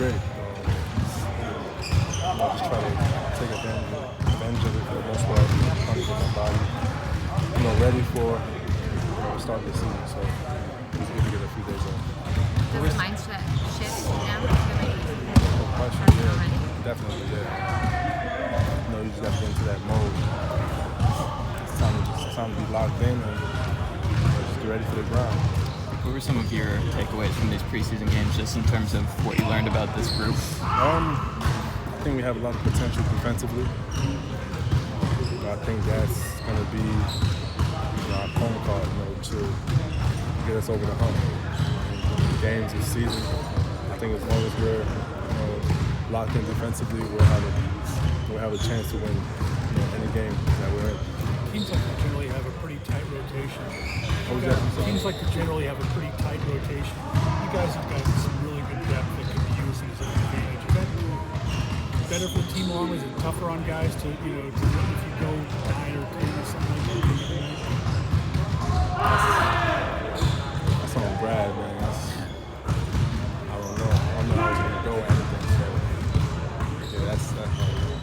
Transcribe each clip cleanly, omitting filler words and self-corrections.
great. I just try to take advantage of it for the most part. Trying to get my body, ready for the start of the season. So it's good to get a few days off. Does the mindset shift now? No question, yeah. Definitely, yeah. You just got to get into that mode. It's time to be locked in and just get ready for the grind. What were some of your takeaways from these preseason games, just in terms of what you learned about this group? I think we have a lot of potential defensively. I think that's going to be our calling card, to get us over the hump. Games this season, I think as long as we're locked in defensively, we'll have a chance to win any game that we're in. Seems like we generally have a pretty tight rotation. Seems like we generally have a pretty tight rotation. You guys have got some really good depth that can be used as an advantage. Is that better for the team long? Is it tougher on guys to if you go 9 or 10 or something like that? That's on Brad, man. I don't know how it's going to go or anything. So, yeah, that's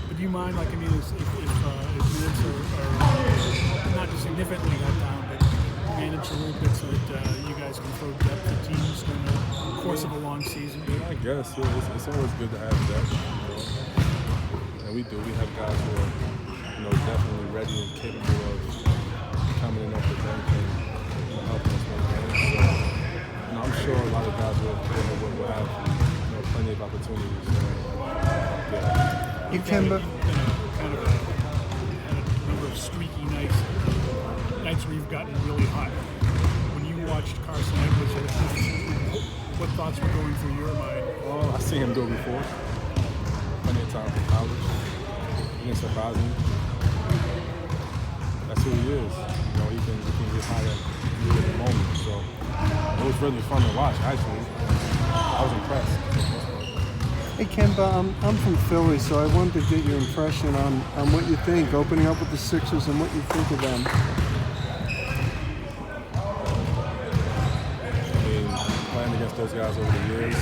But do you mind, if minutes are not just significantly cut down, but manage a little bit so that you guys can throw depth to teams during the course of a long season? I guess, yeah. It's always good to have depth. And we do. We have guys who are, definitely ready and capable of coming in off the bench and helping us win games. So, I'm sure a lot of guys will have plenty of opportunities. So, yeah. You Kemba, kind of had a number of streaky nights where you've gotten really hot. When you watched Carson Edwards, what thoughts were going through your mind? Well, I seen him do it before. Plenty of times in college. He didn't surprise me. That's who he is. He can get hot at any moment. So it was really fun to watch, actually. I was impressed. Hey Kemba, I'm from Philly, so I wanted to get your impression on what you think, opening up with the Sixers and what you think of them. Playing against those guys over the years,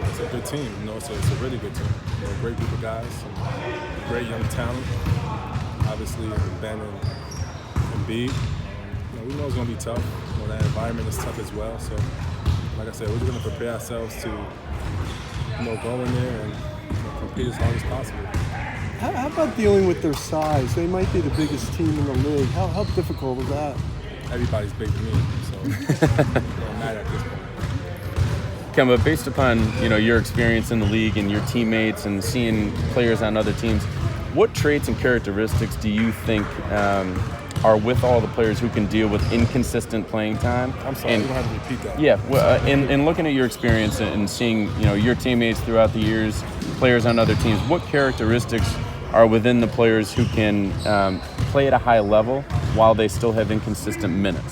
it's a good team. It's a really good team. A great group of guys, some great young talent. Obviously, Ben and Embiid. We know it's going to be tough. That environment is tough as well. So, like I said, we're just going to prepare ourselves to go in there and compete as hard as possible. How about dealing with their size? They might be the biggest team in the league. How difficult is that? Everybody's big to me, so it don't matter at this point. Kemba, based upon your experience in the league and your teammates and seeing players on other teams, what traits and characteristics do you think are with all the players who can deal with inconsistent playing time? I'm sorry, you don't have to repeat that. Yeah, well, in looking at your experience and seeing your teammates throughout the years, players on other teams, what characteristics are within the players who can play at a high level while they still have inconsistent minutes?